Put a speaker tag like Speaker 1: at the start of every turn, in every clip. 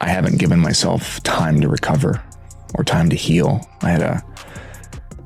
Speaker 1: I haven't given myself time to recover or time to heal. I had a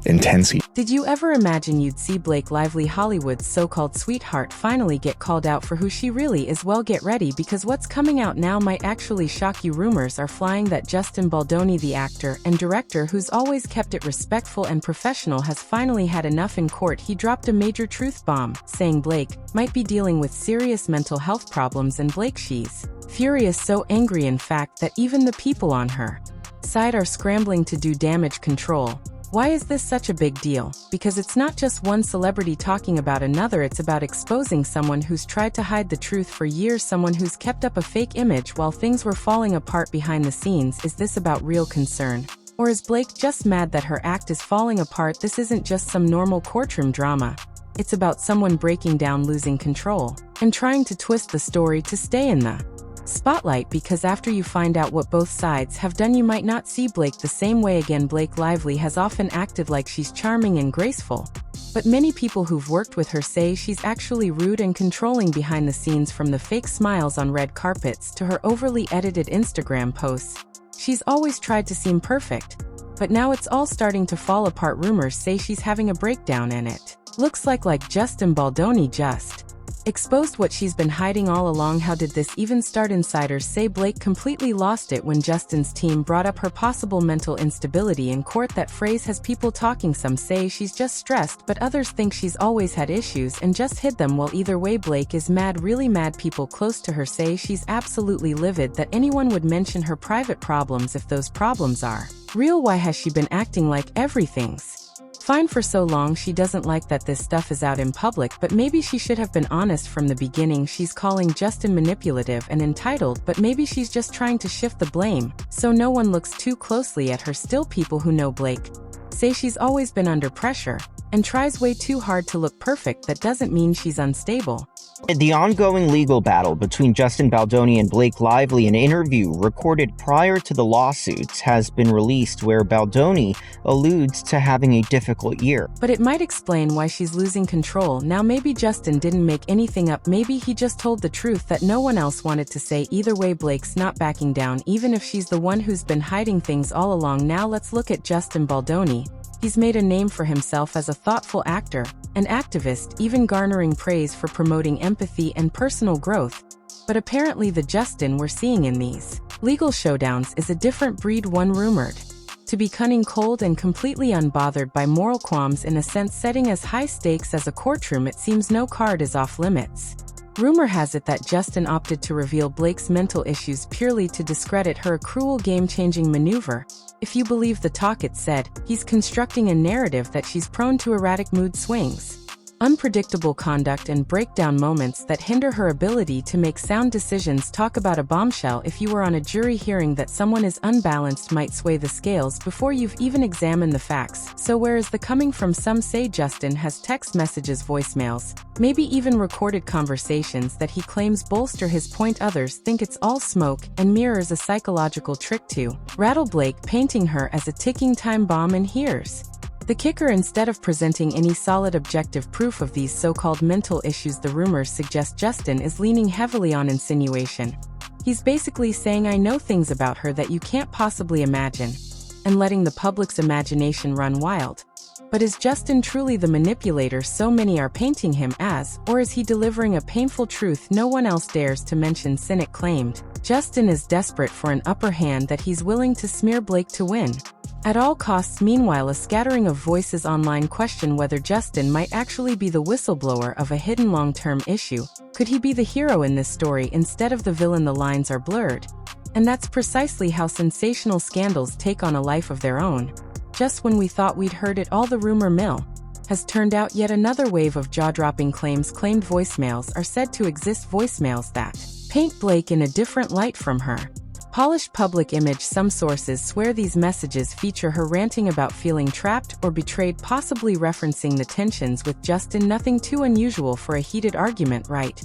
Speaker 1: intense.
Speaker 2: Did you ever imagine you'd see Blake Lively, Hollywood's so-called sweetheart, finally get called out for who she really is? Well, get ready, because what's coming out now might actually shock you. Rumors are flying that Justin Baldoni, the actor and director who's always kept it respectful and professional, has finally had enough. In court, he dropped a major truth bomb, saying Blake might be dealing with serious mental health problems, and she's furious, so angry in fact that even the people on her side are scrambling to do damage control. Why is this such a big deal? Because it's not just one celebrity talking about another, it's about exposing someone who's tried to hide the truth for years, someone who's kept up a fake image while things were falling apart behind the scenes. Is this about real concern? Or is Blake just mad that her act is falling apart? This isn't just some normal courtroom drama. It's about someone breaking down, losing control, and trying to twist the story to stay in the spotlight, because after you find out what both sides have done, you might not see Blake the same way again. Blake Lively has often acted like she's charming and graceful, but many people who've worked with her say she's actually rude and controlling behind the scenes. From the fake smiles on red carpets to her overly edited Instagram posts, she's always tried to seem perfect, but now it's all starting to fall apart. Rumors say she's having a breakdown, and it looks like Justin Baldoni just exposed what she's been hiding all along. How did this even start? Insiders say Blake completely lost it when Justin's team brought up her possible mental instability in court. That phrase has people talking. Some say she's just stressed, but others think she's always had issues and just hid them. Well, either way, Blake is mad, really mad. People close to her say she's absolutely livid that anyone would mention her private problems if those problems are real. Why has she been acting like everything's fine for so long? She doesn't like that this stuff is out in public, but maybe she should have been honest from the beginning. She's calling Justin manipulative and entitled, but maybe she's just trying to shift the blame so no one looks too closely at her. Still, people who know Blake say she's always been under pressure and tries way too hard to look perfect. That doesn't mean she's unstable.
Speaker 3: The ongoing legal battle between Justin Baldoni and Blake Lively, an interview recorded prior to the lawsuits, has been released where Baldoni alludes to having a difficult year.
Speaker 2: But it might explain why she's losing control. Now, maybe Justin didn't make anything up. Maybe he just told the truth that no one else wanted to say. Either way, Blake's not backing down, even if she's the one who's been hiding things all along. Now let's look at Justin Baldoni. He's made a name for himself as a thoughtful actor, an activist, even garnering praise for promoting empathy and personal growth. But apparently the Justin we're seeing in these legal showdowns is a different breed, one rumored to be cunning, cold, and completely unbothered by moral qualms. In a sense, setting as high stakes as a courtroom, it seems no card is off limits. Rumor has it that Justin opted to reveal Blake's mental issues purely to discredit her, a cruel, game-changing maneuver. If you believe the talk, it said, he's constructing a narrative that she's prone to erratic mood swings, unpredictable conduct, and breakdown moments that hinder her ability to make sound decisions. Talk about a bombshell. If you were on a jury hearing that someone is unbalanced, might sway the scales before you've even examined the facts. So where is the coming from? Some say Justin has text messages, voicemails, maybe even recorded conversations that he claims bolster his point. Others think it's all smoke and mirrors, a psychological trick to rattle Blake, painting her as a ticking time bomb. And here's the kicker: instead of presenting any solid objective proof of these so-called mental issues, the rumors suggest Justin is leaning heavily on insinuation. He's basically saying, I know things about her that you can't possibly imagine, and letting the public's imagination run wild. But is Justin truly the manipulator so many are painting him as, or is he delivering a painful truth no one else dares to mention? Cynic claimed Justin is desperate for an upper hand, that he's willing to smear Blake to win at all costs. Meanwhile, a scattering of voices online question whether Justin might actually be the whistleblower of a hidden long-term issue. Could he be the hero in this story instead of the villain? The lines are blurred, and that's precisely how sensational scandals take on a life of their own. Just when we thought we'd heard it all, the rumor mill has turned out yet another wave of jaw-dropping claims. Claimed voicemails are said to exist, voicemails that paint Blake in a different light from her polished public image. Some sources swear these messages feature her ranting about feeling trapped or betrayed, possibly referencing the tensions with Justin. Nothing too unusual for a heated argument, right?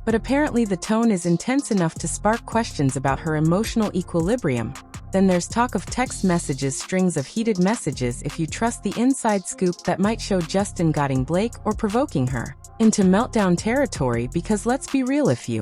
Speaker 2: But apparently the tone is intense enough to spark questions about her emotional equilibrium. Then there's talk of text messages, strings of heated messages. If you trust the inside scoop, that might show Justin gotting Blake or provoking her into meltdown territory, because let's be real, if you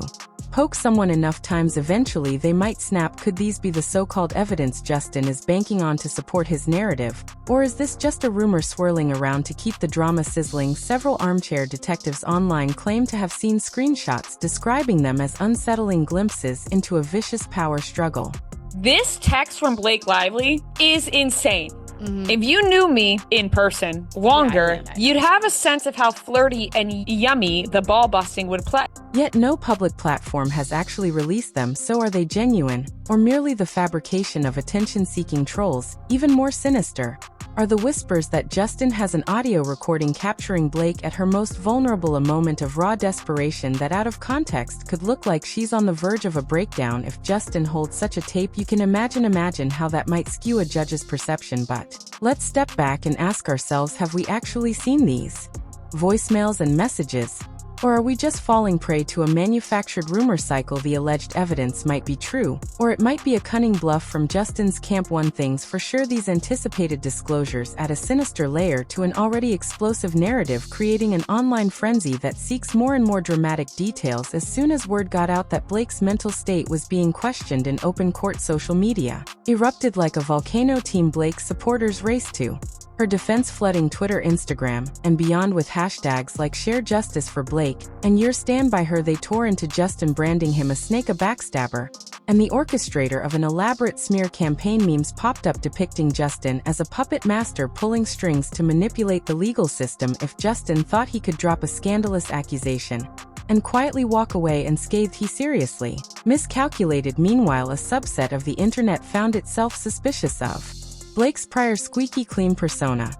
Speaker 2: Poke someone enough times, eventually they might snap. Could these be the so-called evidence Justin is banking on to support his narrative? Or is this just a rumor swirling around to keep the drama sizzling? Several armchair detectives online claim to have seen screenshots describing them as unsettling glimpses into a vicious power struggle.
Speaker 4: This text from Blake Lively is insane. If you knew me in person longer, you'd have a sense of how flirty and yummy the ball busting would play.
Speaker 2: Yet no public platform has actually released them, so are they genuine, or merely the fabrication of attention-seeking trolls? Even more sinister are the whispers that Justin has an audio recording capturing Blake at her most vulnerable, a moment of raw desperation that out of context could look like she's on the verge of a breakdown. If Justin holds such a tape, you can imagine how that might skew a judge's perception. But let's step back and ask ourselves, have we actually seen these voicemails and messages? Or are we just falling prey to a manufactured rumor cycle? The alleged evidence might be true, or it might be a cunning bluff from Justin's camp. One thing's for sure, these anticipated disclosures add a sinister layer to an already explosive narrative, creating an online frenzy that seeks more and more dramatic details. As soon as word got out that Blake's mental state was being questioned in open court, social media erupted like a volcano. Team Blake supporters raced to her defense, flooding Twitter, Instagram, and beyond with hashtags like Share Justice for Blake and You're Stand By Her. They tore into Justin, branding him a snake, a backstabber, and the orchestrator of an elaborate smear campaign. Memes popped up depicting Justin as a puppet master pulling strings to manipulate the legal system. If Justin thought he could drop a scandalous accusation and quietly walk away unscathed, he seriously miscalculated. Meanwhile, a subset of the internet found itself suspicious of Blake's prior squeaky clean persona.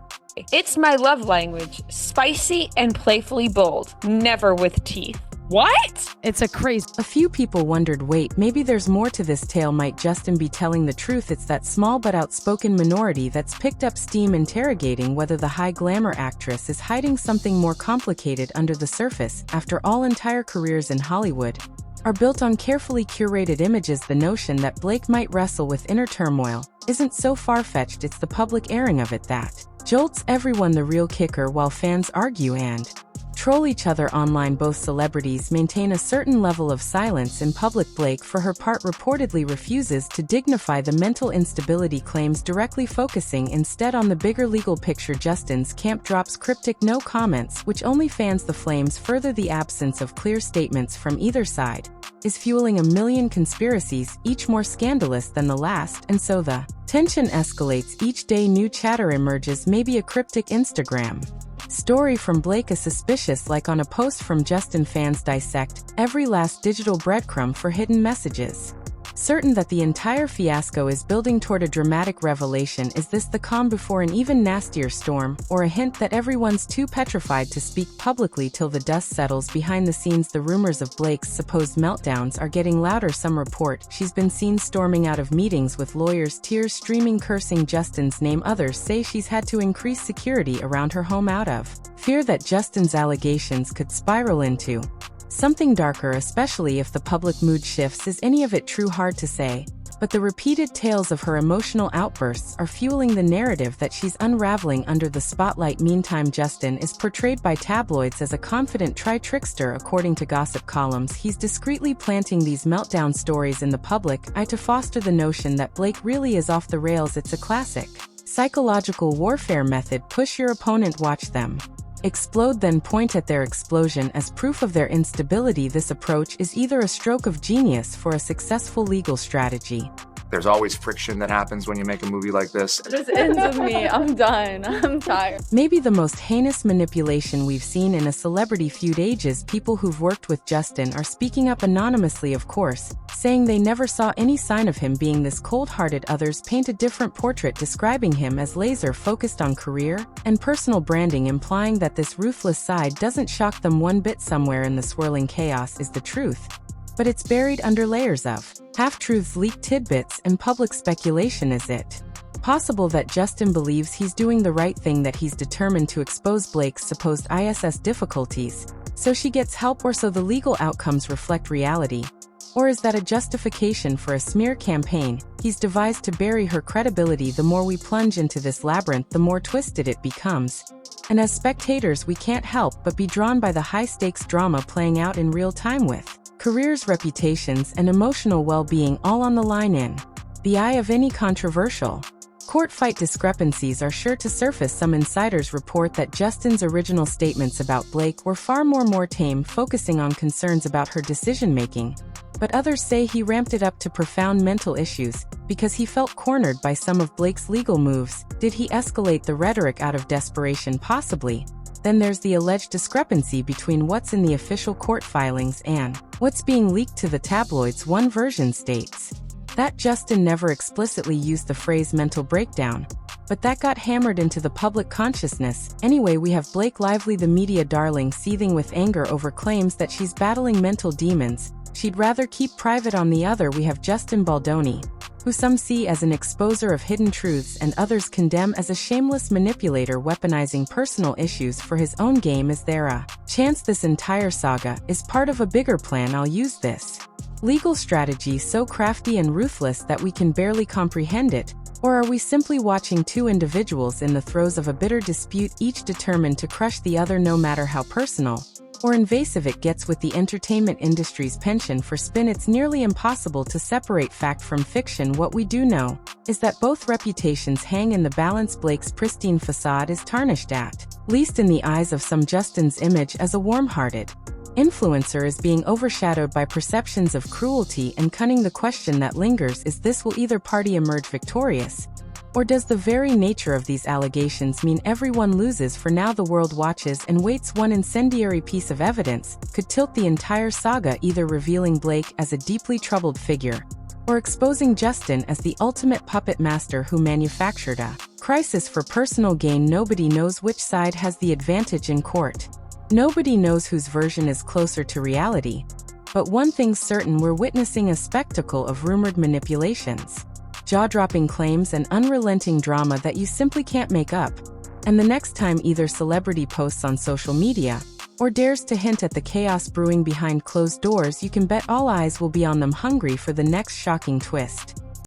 Speaker 4: It's my love language, spicy and playfully bold, never with teeth. What?
Speaker 5: It's a crazy.
Speaker 2: A few people wondered, wait, maybe there's more to this tale. Might Justin be telling the truth? It's that small but outspoken minority that's picked up steam, interrogating whether the high glamour actress is hiding something more complicated under the surface. After all, entire careers in Hollywood are built on carefully curated images. The notion that Blake might wrestle with inner turmoil isn't so far-fetched. It's the public airing of it that jolts everyone. The real kicker, while fans argue and troll each other online, both celebrities maintain a certain level of silence in public. Blake, for her part, reportedly refuses to dignify the mental instability claims, directly focusing instead on the bigger legal picture. Justin's camp drops cryptic no comments, which only fans the flames further. The absence of clear statements from either side is fueling a million conspiracies, each more scandalous than the last, and so the tension escalates each day. New chatter emerges, maybe a cryptic Instagram story from Blake, a suspicious like on a post from Justin. Fans dissect every last digital breadcrumb for hidden messages, certain that the entire fiasco is building toward a dramatic revelation. Is this the calm before an even nastier storm, or a hint that everyone's too petrified to speak publicly till the dust settles? Behind the scenes, the rumors of Blake's supposed meltdowns are getting louder. Some report she's been seen storming out of meetings with lawyers, tears streaming, cursing Justin's name. Others say she's had to increase security around her home out of fear that Justin's allegations could spiral into something darker, especially if the public mood shifts. Is any of it true? Hard to say, but the repeated tales of her emotional outbursts are fueling the narrative that she's unraveling under the spotlight. Meantime, Justin is portrayed by tabloids as a confident trickster. According to gossip columns, he's discreetly planting these meltdown stories in the public eye to foster the notion that Blake really is off the rails. It's a classic psychological warfare method. Push your opponent, watch them explode, then point at their explosion as proof of their instability. This approach is either a stroke of genius for a successful legal strategy.
Speaker 6: There's always friction that happens when you make a movie like this.
Speaker 7: It just ends with me. I'm done. I'm tired.
Speaker 2: Maybe the most heinous manipulation we've seen in a celebrity feud ages. People who've worked with Justin are speaking up anonymously, of course, saying they never saw any sign of him being this cold-hearted. Others paint a different portrait, describing him as laser-focused on career and personal branding, implying that this ruthless side doesn't shock them one bit. Somewhere in the swirling chaos is the truth, but it's buried under layers of half-truths, leaked tidbits, and public speculation. Is it possible that Justin believes he's doing the right thing, that he's determined to expose Blake's supposed ISS difficulties so she gets help, or so the legal outcomes reflect reality? Or is that a justification for a smear campaign he's devised to bury her credibility? The more we plunge into this labyrinth, the more twisted it becomes. And as spectators, we can't help but be drawn by the high-stakes drama playing out in real time, with careers, reputations, and emotional well-being all on the line in the eye of any controversial court fight. Discrepancies are sure to surface. Some insiders report that Justin's original statements about Blake were far more tame, focusing on concerns about her decision-making. But others say he ramped it up to profound mental issues because he felt cornered by some of Blake's legal moves. Did he escalate the rhetoric out of desperation? Possibly. Then there's the alleged discrepancy between what's in the official court filings and what's being leaked to the tabloids. One version states that Justin never explicitly used the phrase mental breakdown, but that got hammered into the public consciousness. Anyway, we have Blake Lively, the media darling, seething with anger over claims that she's battling mental demons she'd rather keep private. On the other, we have Justin Baldoni, who some see as an exposer of hidden truths and others condemn as a shameless manipulator weaponizing personal issues for his own game. Is there a chance this entire saga is part of a bigger plan? I'll use this legal strategy so crafty and ruthless that we can barely comprehend it? Or are we simply watching two individuals in the throes of a bitter dispute, each determined to crush the other no matter how personal or invasive it gets? With the entertainment industry's penchant for spin, it's nearly impossible to separate fact from fiction. What we do know is that both reputations hang in the balance. Blake's pristine facade is tarnished, at least in the eyes of some. Justin's image as a warm-hearted influencer is being overshadowed by perceptions of cruelty and cunning. The question that lingers is this: will either party emerge victorious? Or does the very nature of these allegations mean everyone loses? For now, the world watches and waits. One incendiary piece of evidence could tilt the entire saga, either revealing Blake as a deeply troubled figure or exposing Justin as the ultimate puppet master who manufactured a crisis for personal gain. Nobody knows which side has the advantage in court. Nobody knows whose version is closer to reality. But one thing's certain: we're witnessing a spectacle of rumored manipulations, jaw-dropping claims, and unrelenting drama that you simply can't make up. And the next time either celebrity posts on social media or dares to hint at the chaos brewing behind closed doors, you can bet all eyes will be on them, hungry for the next shocking twist.